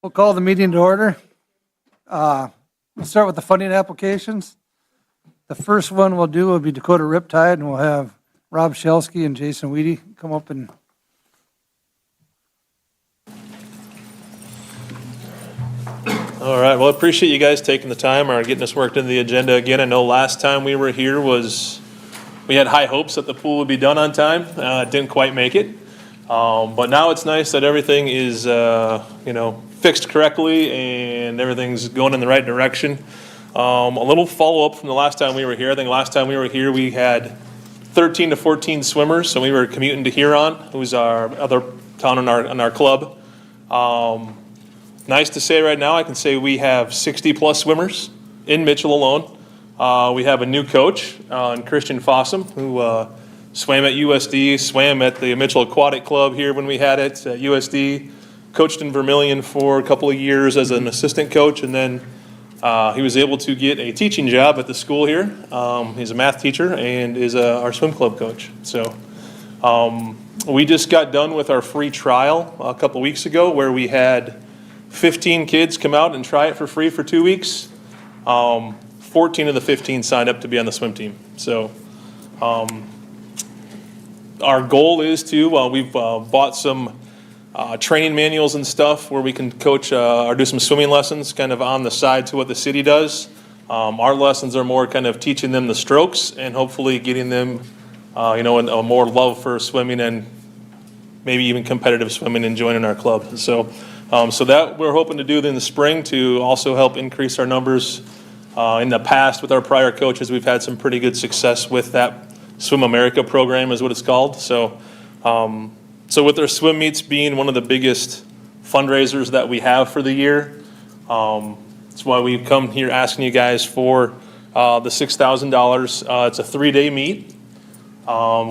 We'll call the meeting to order. We'll start with the funding applications. The first one we'll do will be Dakota Riptide, and we'll have Rob Shelsky and Jason Weedy come up and All right, well, I appreciate you guys taking the time or getting us worked into the agenda again. I know last time we were here we had high hopes that the pool would be done on time. Didn't quite make it. But now it's nice that everything is, fixed correctly and everything's going in the right direction. A little follow-up from the last time we were here. I think last time we were here, we had 13 to 14 swimmers, so we were commuting to Huron, who's our other town in our club. Nice to say right now, I can say we have 60-plus swimmers in Mitchell alone. We have a new coach, Christian Fossum, who swam at USD, swam at the Mitchell Aquatic Club here when we had it at USD, coached in Vermilion for a couple of years as an assistant coach, and then he was able to get a teaching job at the school here. He's a math teacher and is our swim club coach. So we just got done with our free trial a couple weeks ago where we had 15 kids come out and try it for free for 2 weeks. 14 of the 15 signed up to be on the swim team. So our goal is to, we've bought some training manuals and stuff where we can coach or do some swimming lessons kind of on the side to what the city does. Our lessons are more kind of teaching them the strokes and hopefully getting them, a more love for swimming and maybe even competitive swimming and joining our club. So that we're hoping to do in the spring to also help increase our numbers. In the past with our prior coaches, we've had some pretty good success with that Swim America program is what it's called. So with our swim meets being one of the biggest fundraisers that we have for the year, that's why we've come here asking you guys for the $6,000. It's a 3-day meet.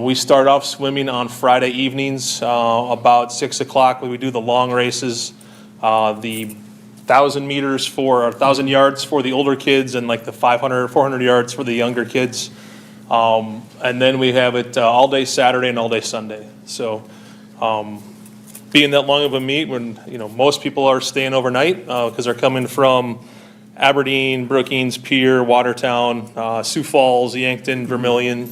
We start off swimming on Friday evenings about 6 o'clock. We do the long races, the 1,000 meters for 1,000 yards for the older kids and like the 500, 400 yards for the younger kids. And then we have it all day Saturday and all day Sunday. So being that long of a meet when, most people are staying overnight because they're coming from Aberdeen, Brookings, Pierre, Watertown, Sioux Falls, Yankton, Vermilion.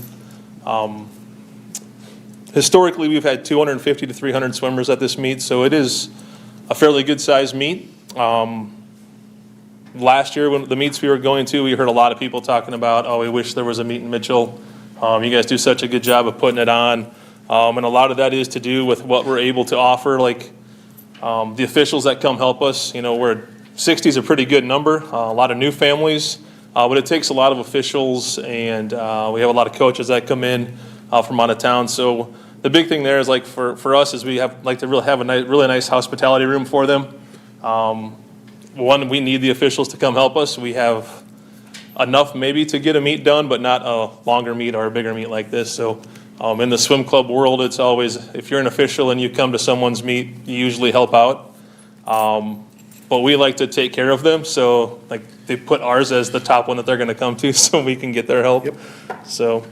Historically, we've had 250 to 300 swimmers at this meet, so it is a fairly good-sized meet. Last year, when the meets we were going to, we heard a lot of people talking about, we wish there was a meet in Mitchell. You guys do such a good job of putting it on. And a lot of that is to do with what we're able to offer, like the officials that come help us. 60 is a pretty good number, a lot of new families. But it takes a lot of officials, and we have a lot of coaches that come in from out of town. So the big thing there is, like for us, is we like to really have a really nice hospitality room for them. One, we need the officials to come help us. We have enough maybe to get a meet done, but not a longer meet or a bigger meet like this. So in the swim club world, it's always, if you're an official and you come to someone's meet, you usually help out. But we like to take care of them, so like they put ours as the top one that they're going to come to, so we can get their help. Yep. So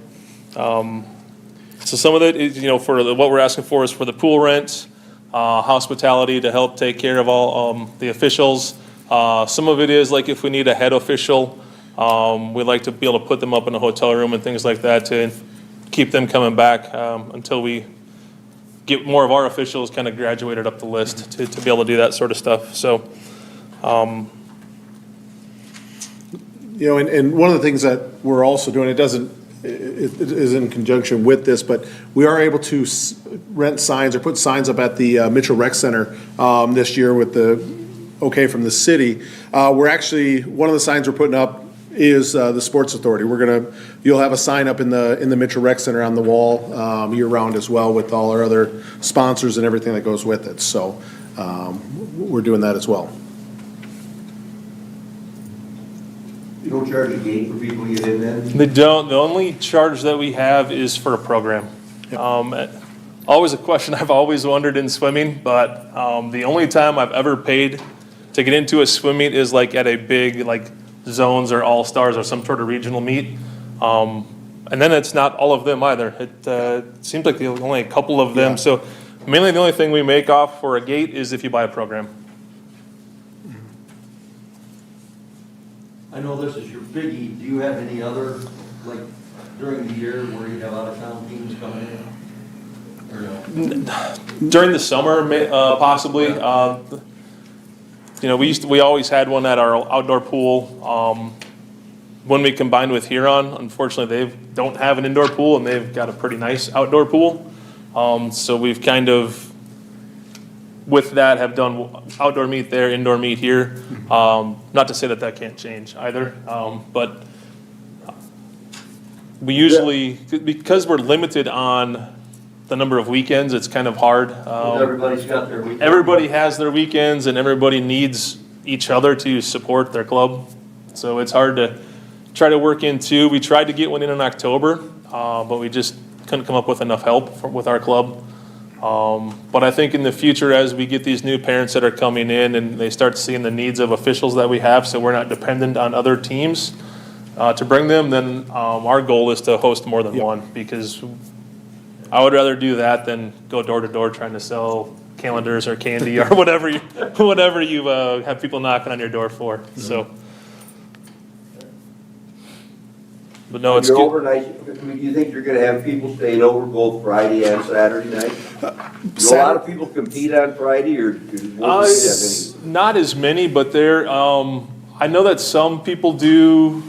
some of it is, for what we're asking for is for the pool rent, hospitality to help take care of all the officials. Some of it is like if we need a head official, we like to be able to put them up in a hotel room and things like that to keep them coming back until we get more of our officials kind of graduated up the list to be able to do that sort of stuff. So. And one of the things that we're also doing, it is in conjunction with this, but we are able to rent signs or put signs up at the Mitchell Rec Center this year with the okay from the city. We're actually, one of the signs we're putting up is the Sports Authority. You'll have a sign up in the Mitchell Rec Center on the wall year round as well with all our other sponsors and everything that goes with it. So we're doing that as well. You don't charge a gate for people to get in then? They don't. The only charge that we have is for a program. Yep. Always a question I've always wondered in swimming, but the only time I've ever paid to get into a swim meet is like at a big like zones or all-stars or some sort of regional meet. And then it's not all of them either. It seems like there's only a couple of them. Yeah. So mainly the only thing we make off for a gate is if you buy a program. I know this is your biggie. Do you have any other, like, during the year where you have out-of-town teams coming in? Or no? During the summer, possibly. We always had one at our outdoor pool. When we combined with Huron, unfortunately, they don't have an indoor pool, and they've got a pretty nice outdoor pool. So we've kind of, with that, have done outdoor meet there, indoor meet here. Not to say that that can't change either, but we usually, because we're limited on the number of weekends, it's kind of hard. Everybody's got their weekend. Everybody has their weekends, and everybody needs each other to support their club. So it's hard to try to work in two. We tried to get one in October, but we just couldn't come up with enough help with our club. But I think in the future, as we get these new parents that are coming in and they start seeing the needs of officials that we have, so we're not dependent on other teams to bring them, then our goal is to host more than one, because I would rather do that than go door to door trying to sell calendars or candy or whatever you have people knocking on your door for. So, but no, it's Your good. overnight, do you think you're gonna have people staying over both Friday and Saturday night? Do a lot of people compete on Friday, or won't you have It's any? not as many, but I know that some people do.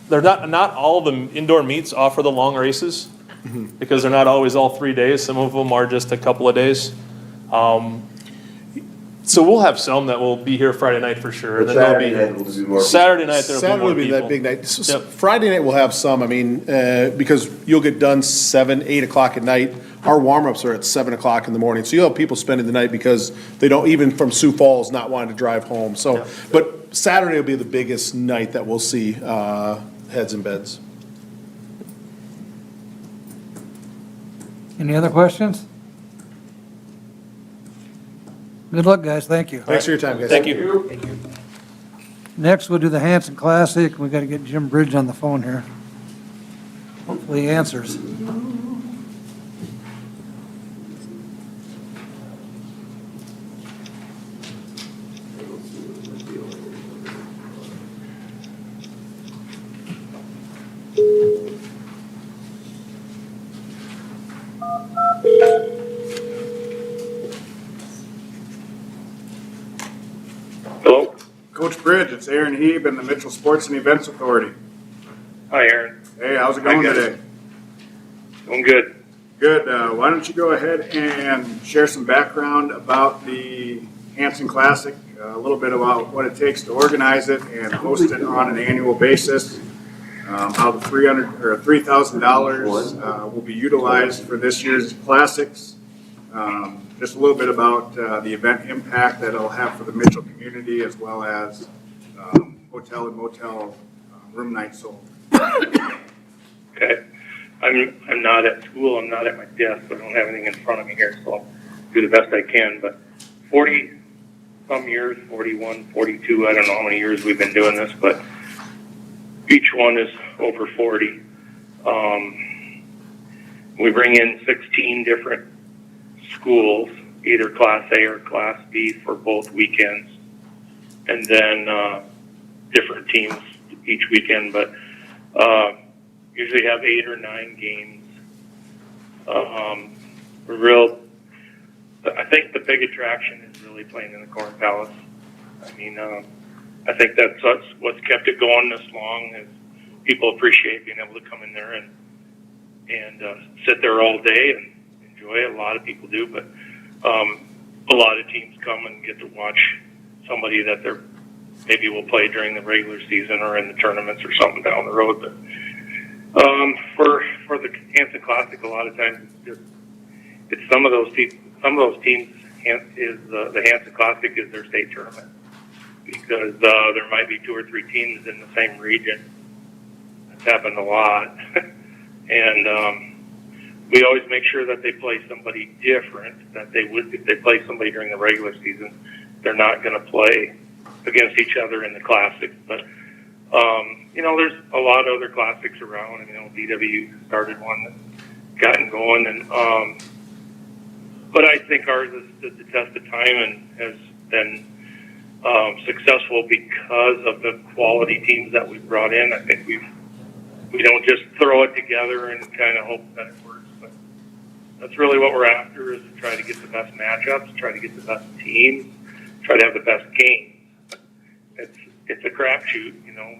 They're not all the indoor meets offer the long races, because they're not always all 3 days. Some of them are just a couple of days. So we'll have some that will be here Friday night for sure. But Then there'll Saturday night will be more. Saturday night there'll be Saturday more will be people. that big night. Yep. Friday night we'll have some, I mean, because you'll get done 7, 8 o'clock at night. Our warm-ups are at 7 o'clock in the morning, so you'll have people spending the night because they don't, even from Sioux Falls, not wanting to drive home, so. Yep. But Saturday will be the biggest night that we'll see heads and beds. Any other questions? Good luck, guys. Thank you. Thanks for your time, guys. Thank you. Next, we'll do the Hanson Classic. We got to get Jim Bridge on the phone here. Hopefully he answers. Hello? Coach Bridge, it's Aaron Heeb and the Mitchell Sports and Events Authority. Hi, Aaron. Hey, how's it going Hi, guys. today? Doing good. Good. Why don't you go ahead and share some background about the Hanson Classic, a little bit about what it takes to organize it and host it on an annual basis, how the $3,000 will be utilized for this year's classics, just a little bit about the event impact that it'll have for the Mitchell community, as well as hotel and motel room nights sold. Okay. I'm not at school. I'm not at my desk. So I don't have anything in front of me here, so I'll do the best I can. But 40 some years, 41, 42, I don't know how many years we've been doing this, but each one is over 40. We bring in 16 different schools, either Class A or Class B for both weekends, and then different teams each weekend, but usually have 8 or 9 games. I think the big attraction is really playing in the Corn Palace. I mean, I think that's what's kept it going this long, is people appreciate being able to come in there and sit there all day and enjoy it. A lot of people do, but a lot of teams come and get to watch somebody that they're maybe will play during the regular season or in the tournaments or something down the road. But for the Hanson Classic, a lot of times it's some of those teams. The Hanson Classic is their state tournament, because there might be 2 or 3 teams in the same region. That's happened a lot, and we always make sure that they play somebody different. That they would, if they play somebody during the regular season, they're not going to play against each other in the Classic. But there's a lot of other classics around. DW started one that's gotten going, and but I think ours has stood the test of time and has been successful because of the quality teams that we've brought in. I think we don't just throw it together and kind of hope that it works, but that's really what we're after, is to try to get the best matchups, try to get the best teams, try to have the best games. It's a crapshoot, you know,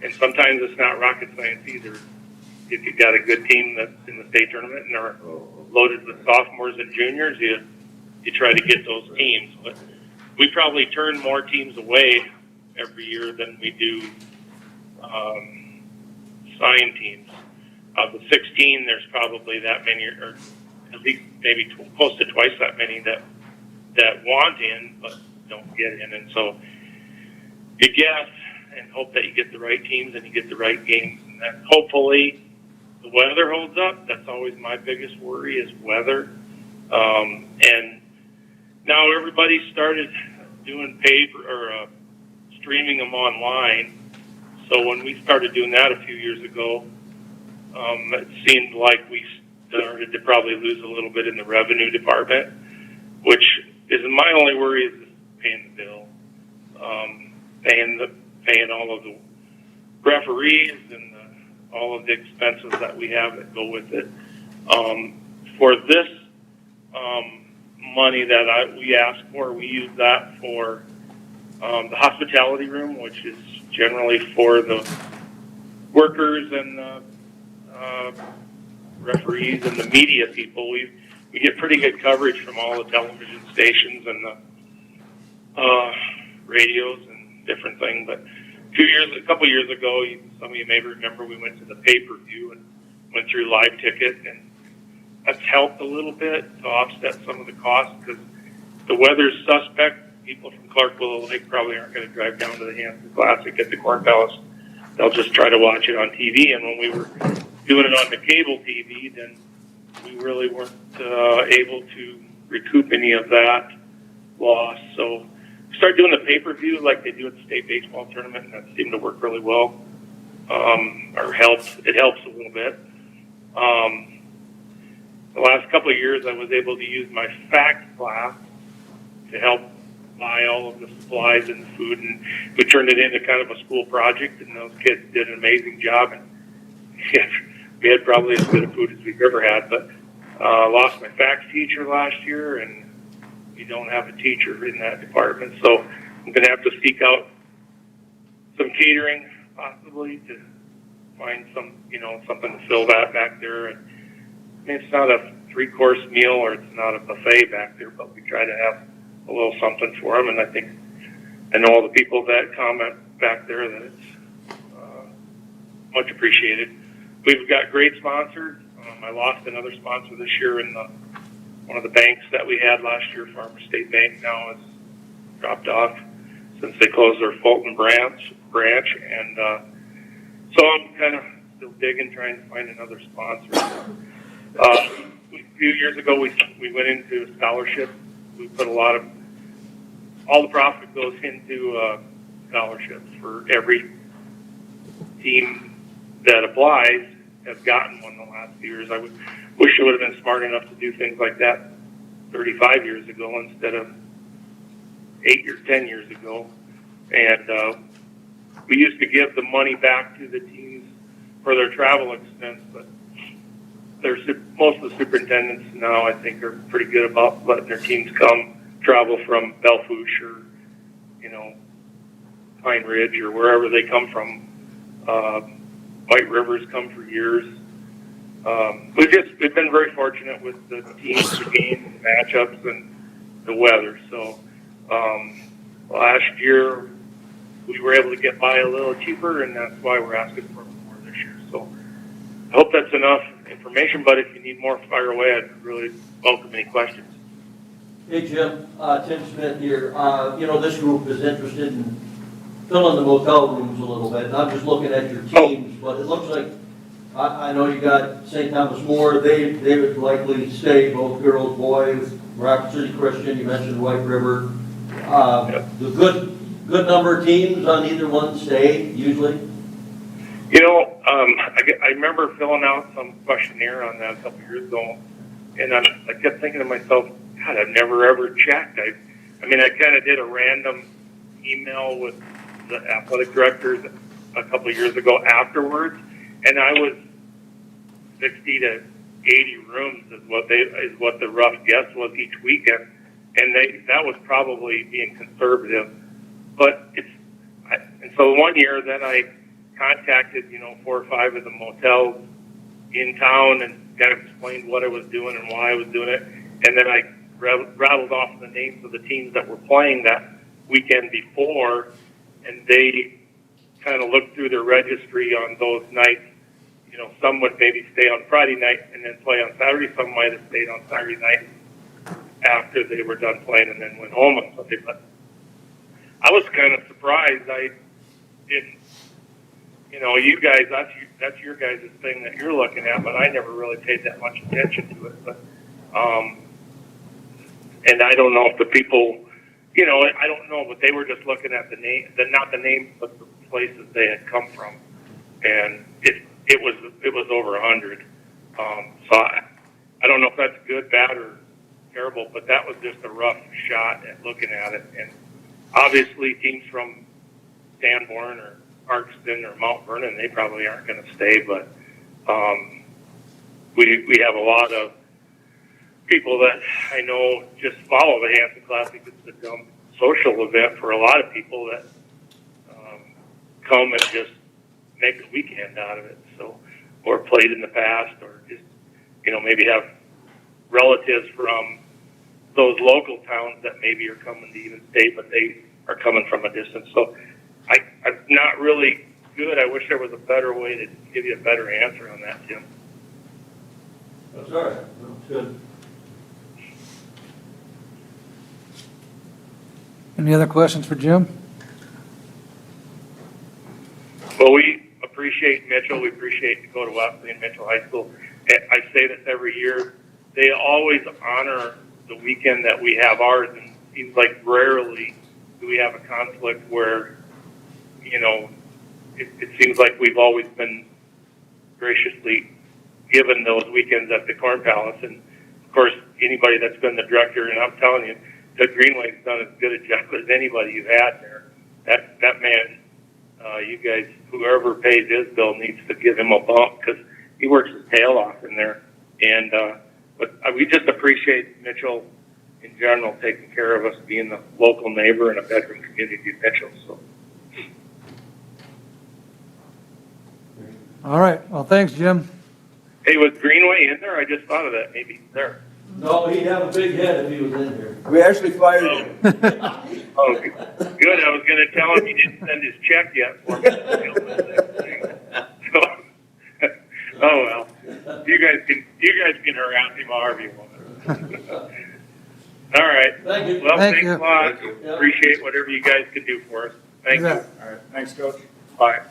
and sometimes it's not rocket science either. If you've got a good team that's in the state tournament and are loaded with sophomores and juniors, you try to get those teams. But we probably turn more teams away every year than we do sign teams. Of the 16, there's probably that many, or at least maybe close to twice that many that want in but don't get in. And so you guess and hope that you get the right teams and you get the right games. And then hopefully the weather holds up. That's always my biggest worry, is weather. And now everybody started doing streaming them online. So when we started doing that a few years ago, it seemed like we started to probably lose a little bit in the revenue department, which is my only worry, is paying the bill, paying all of the referees and all of the expenses that we have that go with it. For this money that we asked for, we use that for the hospitality room, which is generally for the workers and the referees and the media people. We get pretty good coverage from all the television stations and the radios and different things. But a couple years ago, some of you may remember, we went to the pay-per-view and went through live ticket, and that's helped a little bit to offset some of the costs, because the weather's suspect. People from Clark-Willow Lake probably aren't going to drive down to the Hanson Classic at the Corn Palace. They'll just try to watch it on TV. And when we were doing it on the cable TV, then we really weren't able to recoup any of that loss. So we started doing the pay-per-view like they do at the state baseball tournament, and that seemed to work really well, or helps. It helps a little bit. The last couple of years, I was able to use my fax class to help buy all of the supplies and the food, and we turned it into kind of a school project, and those kids did an amazing job. And we had probably as good a food as we've ever had, but lost my fax teacher last year, and we don't have a teacher in that department, so I'm going to have to seek out some catering possibly to find something to fill that back there. And I mean, it's not a 3-course meal, or it's not a buffet back there, but we try to have a little something for them. And I know all the people that comment back there that it's much appreciated. We've got great sponsors. I lost another sponsor this year in one of the banks that we had last year. Farmer State Bank now has dropped off since they closed their Fulton branch. And so I'm kind of still digging, trying to find another sponsor. A few years ago, we went into scholarship. We put all the profit goes into scholarships for every team that applies. Has gotten one the last few years. I wish I would have been smart enough to do things like that 35 years ago instead of 8 or 10 years ago. And we used to give the money back to the teams for their travel expense, but most of the superintendents now, I think, are pretty good about letting their teams travel from Belle Fourche or, Pine Ridge or wherever they come from. White River's come for years. We've been very fortunate with the teams, the games, the matchups, and the weather. So last year we were able to get by a little cheaper, and that's why we're asking for more this year. So I hope that's enough information, but if you need more, fire away. I'd really welcome any questions. Hey, Jim, Tim Smith here. This group is interested in filling the motel rooms a little bit, and I'm just looking at your teams, but it looks like, I know you got St. Thomas More. They would likely stay, both girls, boys, Rock City Christian, you mentioned White River. The good number of teams on either one stay, usually? I remember filling out some questionnaire on that a couple years ago, and I kept thinking to myself, God, I've never ever checked. I kind of did a random email with the athletic directors a couple of years ago afterwards, and I was 60 to 80 rooms is what the rough guess was each weekend, and that was probably being conservative. But and so one year then I contacted 4 or 5 of the motels in town and kind of explained what I was doing and why I was doing it, and then I rattled off the names of the teams that were playing that weekend before, and they kind of looked through their registry on those nights. Some would maybe stay on Friday night and then play on Saturday. Some might have stayed on Saturday night after they were done playing and then went home on Sunday. But I was kind of surprised. I didn't, you guys, that's your guys' thing that you're looking at, but I never really paid that much attention to it. But, and I don't know if the people, I don't know, but they were just looking at the name, not the names, but the places they had come from. And it was over 100. So I don't know if that's good, bad, or terrible, but that was just a rough shot at looking at it. And obviously teams from Sanborn or Parkston or Mount Vernon, they probably aren't going to stay, but we have a lot of people that I know just follow the Hanson Classic. It's become a social event for a lot of people that come and just make a weekend out of it. So, or played in the past, or just, maybe have relatives from those local towns that maybe are coming to even state, but they are coming from a distance. So I'm not really good. I wish there was a better way to give you a better answer on that, Jim. That's all right. That's good. Any other questions for Jim? Well, we appreciate Mitchell. We appreciate Dakota Wesley and Mitchell High School. I say this every year. They always honor the weekend that we have ours, and it seems like rarely do we have a conflict where, it seems like we've always been graciously given those weekends at the Corn Palace. And, of course, anybody that's been the director, and I'm telling you, Doug Greenway's done as good a job as anybody you've had there. That man, you guys, whoever pays his bill needs to give him a bump because he works his tail off in there. And but we just appreciate Mitchell in general taking care of us, being the local neighbor and a veteran community of Mitchell. So. All right. Well, thanks, Jim. Hey, was Greenway in there? I just thought of that. Maybe he's there. No, he'd have a big head if he was in here. We actually fired him. Oh, good. I was going to tell him he didn't send his check yet for me. So, oh well, you guys can harass him however you want. All right. Thank you. Well, Thank thanks you. a lot. Thank you. Appreciate whatever you guys can do for us. Thank you. Yeah. All right, thanks, Coach. Bye.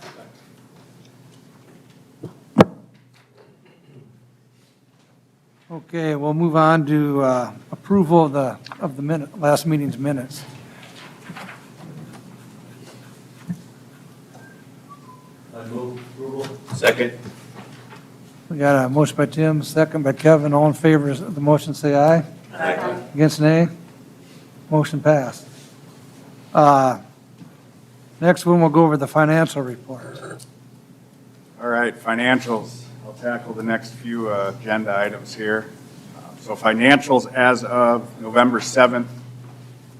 Okay, we'll move on to approval of the last meeting's minutes. I move approval. Second. We got a motion by Tim, second by Kevin. All in favor of the motion, say aye. Aye. Against, nay. Motion passed. Next one, we'll go over the financial report. All right, financials. I'll tackle the next few agenda items here. So financials as of November 7th,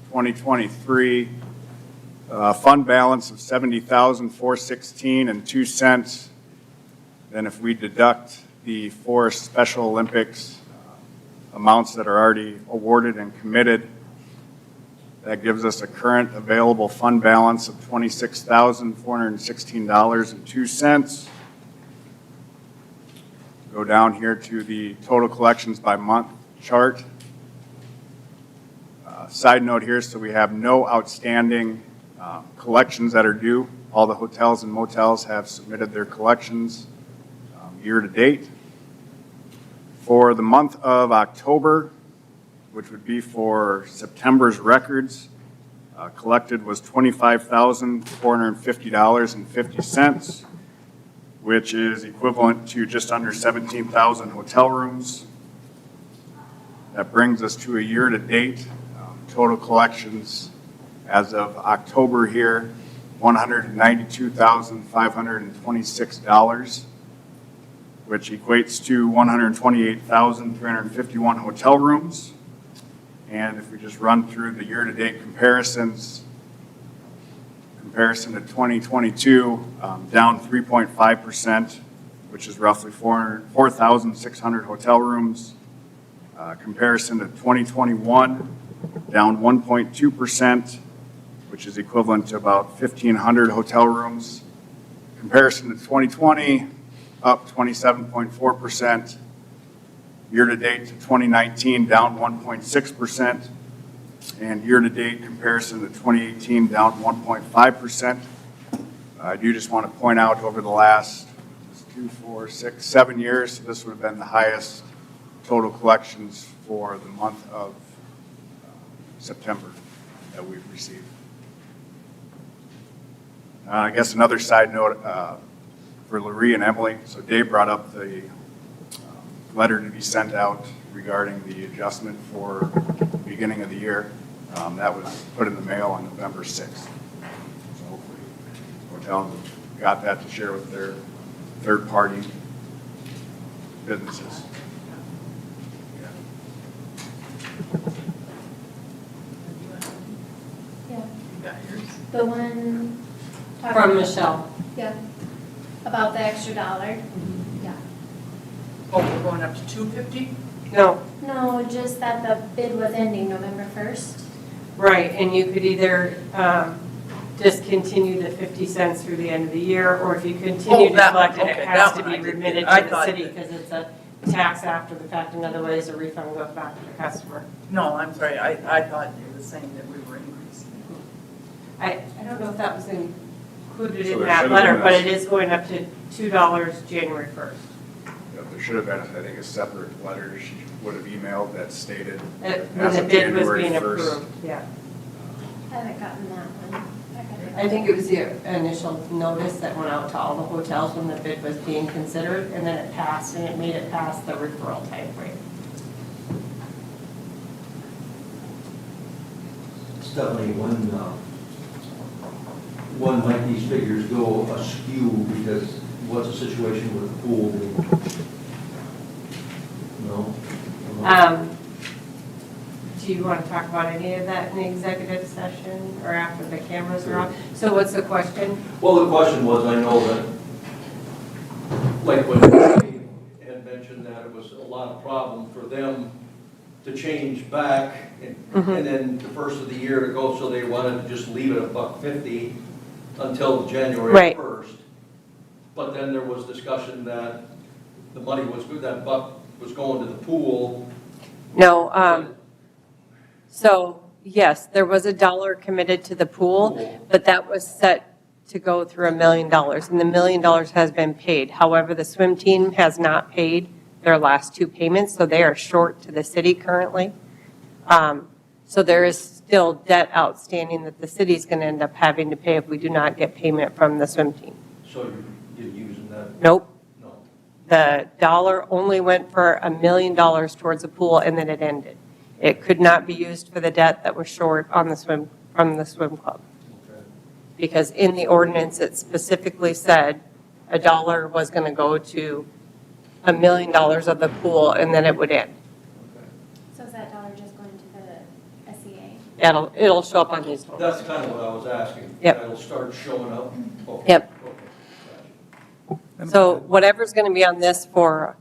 2023, fund balance of $70,416.02. Then if we deduct the 4 Special Olympics amounts that are already awarded and committed, that gives us a current available fund balance of $26,416.02. Go down here to the total collections by month chart. Side note here, so we have no outstanding collections that are due. All the hotels and motels have submitted their collections year to date. For the month of October, which would be for September's records, collected was $25,450.50, which is equivalent to just under 17,000 hotel rooms. That brings us to a year-to-date total collections as of October here, $192,526, which equates to 128,351 hotel rooms. And if we just run through the year-to-date comparisons, comparison to 2022, down 3.5%, which is roughly 4,600 hotel rooms. Comparison to 2021, down 1.2%, which is equivalent to about 1,500 hotel rooms. Comparison to 2020, up 27.4%. Year-to-date to 2019, down 1.6%. And year-to-date comparison to 2018, down 1.5%. I do just want to point out over the last 2, 4, 6, 7 years, this would have been the highest total collections for the month of September that we've received. I guess another side note for Larry and Emily, so Dave brought up the letter to be sent out regarding the adjustment for the beginning of the year. That was put in the mail on November 6th. So hopefully hotels got that to share with their third-party businesses. Yeah. The one. From Michelle. Yeah. About the extra $1. Yeah. Oh, we're going up to 250? No, No, just that the bid was ending November 1st. right, and you could either discontinue the 50 cents through the end of the year, or if you continue Oh, to that collect it, one, it okay, has that to one I be did remitted get. I to the thought city, that- because it's a tax after the fact, and otherwise a refund goes back to the customer. No, I'm sorry, I thought you were saying that we were increasing. I don't know if that was included So in there that should've letter, been but a- it is going up to $2 January 1st. Yeah, there should have been, I think, a separate letter she would have emailed that stated When as the of bid was January being 1st. approved, yeah. I haven't gotten that one. I think it was the initial notice that went out to all the hotels when the bid was being considered, and then it passed, and it made it past the referral timeframe. Stephanie, when might these figures go askew, because what's the situation with the pool being? No? Do you want to talk about any of that in the executive session or after the cameras are off? So what's the question? Well, the question was, I know that, like when Dave had mentioned that it was a lot of problem for them to change back, and then the first of the year to go, so they wanted to just leave it at $1.50 until January Right. 1st. But then there was discussion that the money was, that buck was going to the pool. No, so yes, there was $1 committed to the pool, but that was set to go through $1 million, and the $1 million has been paid. However, the swim team has not paid their last 2 payments, so they are short to the city currently. So there is still debt outstanding that the city's going to end up having to pay if we do not get payment from the swim team. So you're using that? Nope. No. The $1 only went for $1 million towards the pool, and then it ended. It could not be used for the debt that was short on the swim, from the swim club. Okay. Because in the ordinance, it specifically said $1 was going to go to $1 million of the pool, and then it would end. So is that $1 just going to the SEA? It'll show up on these ones. That's kind of what I was asking. Yep. It'll start showing up? Okay. Yep. Okay, gotcha. So whatever's going to be on this for,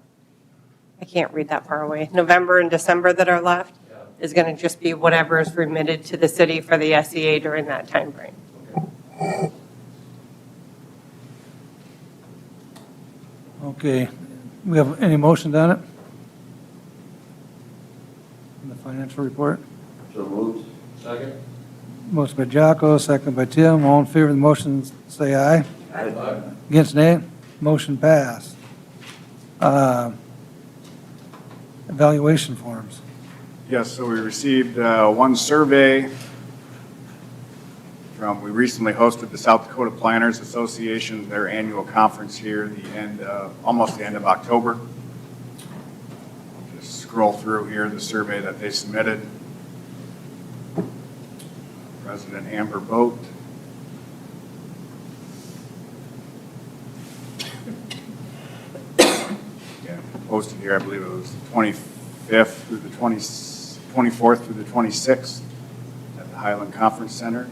I can't read that far away, November and December that are left Yeah. is going to just be whatever is remitted to the city for the SEA during that time frame. Okay, we have any motion on it? In the financial report? So moved. Second? Motion by Jocko, second by Tim. All in favor of the motion, say aye. Aye. Against, nay. Motion passed. Evaluation forms. Yes, so we received one survey we recently hosted the South Dakota Planners Association, their annual conference here, almost the end of October. Just scroll through here the survey that they submitted. President Amber Boat. Yeah, posted here, I believe it was the 25th through the 24th through the 26th at the Highland Conference Center.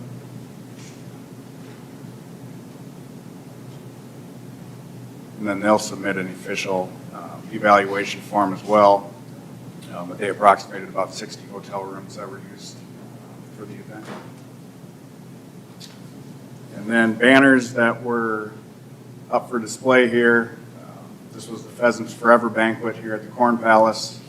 And then they'll submit an official evaluation form as well. But they approximated about 60 hotel rooms that were used for the event. And then banners that were up for display here. This was the Pheasants Forever banquet here at the Corn Palace.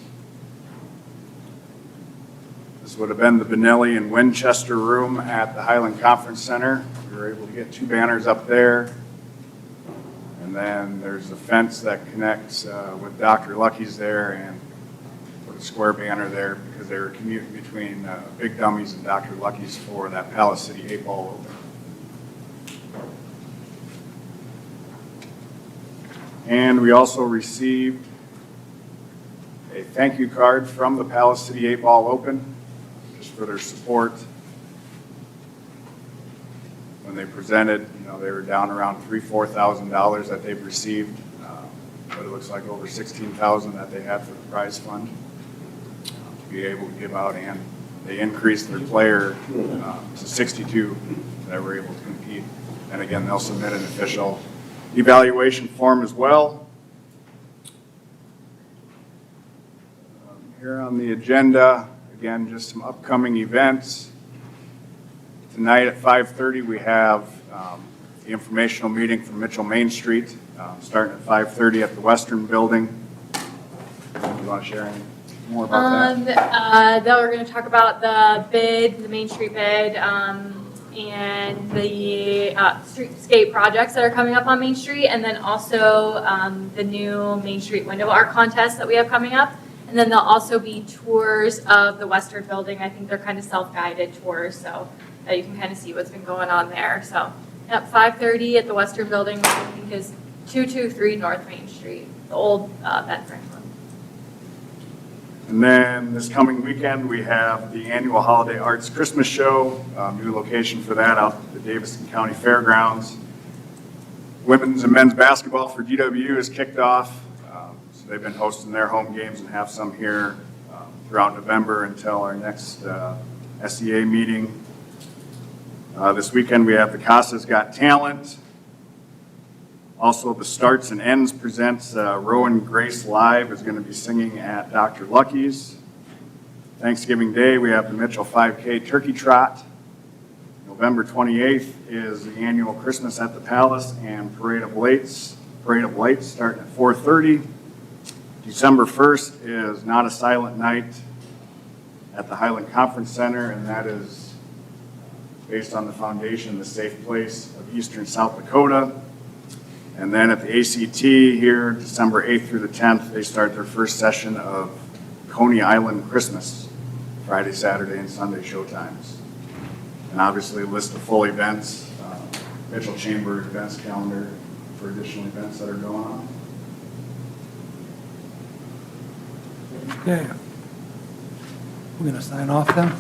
This would have been the Benelli and Winchester room at the Highland Conference Center. We were able to get 2 banners up there. And then there's a fence that connects with Dr. Lucky's there, and put a square banner there because they were commuting between Big Dummies and Dr. Lucky's for that Palace City 8-Ball Open. And we also received a thank you card from the Palace City 8-Ball Open, just for their support. When they presented, they were down around $3,000-4,000 that they've received, but it looks like over $16,000 that they had for the prize fund to be able to give out, and they increased their player to 62 that were able to compete. And again, they'll submit an official evaluation form as well. Here on the agenda, again, just some upcoming events. Tonight at 5:30, we have the informational meeting for Mitchell Main Street, starting at 5:30 at the Western Building. You want to share any more about that? That we're going to talk about the bid, the Main Street bid, and the streetscape projects that are coming up on Main Street, and then also the new Main Street window art contest that we have coming up. And then there'll also be tours of the Western Building. I think they're kind of self-guided tours, so that you can kind of see what's been going on there. So, yep, 5:30 at the Western Building, which I think is 223 North Main Street, the old Ben Franklin. And then this coming weekend, we have the annual Holiday Arts Christmas Show, new location for that out at the Davidson County Fairgrounds. Women's and men's basketball for GW is kicked off. So they've been hosting their home games and have some here throughout November until our next SEA meeting. This weekend, we have the Casa's Got Talent. Also, the Starts and Ends presents Rowan Grace Live is going to be singing at Dr. Lucky's. Thanksgiving Day, we have the Mitchell 5K Turkey Trot. November 28th is the annual Christmas at the Palace and Parade of Lights starting at 4:30. December 1st is Not a Silent Night at the Highland Conference Center, and that is based on the foundation, The Safe Place of Eastern South Dakota. And then at the ACT here, December 8th through the 10th, they start their first session of Coney Island Christmas, Friday, Saturday, and Sunday showtimes. And obviously a list of full events, Mitchell Chamber events calendar for additional events that are going on. Okay. We're going to sign off then?